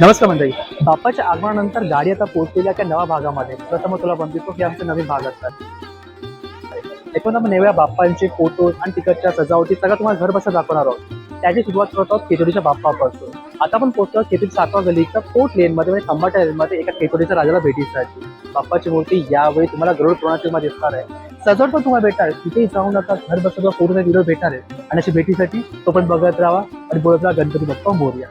नमस्कार मंडळी. बाप्पाच्या आगमनानंतर गाडी आता पोहोचलेल्या एका नव्या भागामध्ये. प्रथम तुला बनवितो की आमचे नवीन भाग असतात. एकूण आपण नव्या बाप्पांचे फोटो आणि तिकडच्या सजावटी सगळं तुम्हाला घर बसल्या दाखवणार आहोत. त्याची सुरुवात करत आहोत केतोडीच्या बाप्पापासून. आता आपण पोहोचतो केतोडी 7व्या गल्लीच्या फोर्ट लेनमध्ये म्हणजे खंबाटा लेनमध्ये एका केतोडीच्या राजाला भेटीसाठी. बाप्पाची मूर्ती यावेळी तुम्हाला गरुड पुराणामध्ये दिसणार आहे. सजावट पण तुम्हाला भेटणार आहे. तिथेही जाऊन आता घर बसल्या पूर्ण व्हिडिओ भेटणार आहे. आणि अशी भेटीसाठी तो पण बघत राहा आणि बोलत राहा गणपती बाप्पा मोरया.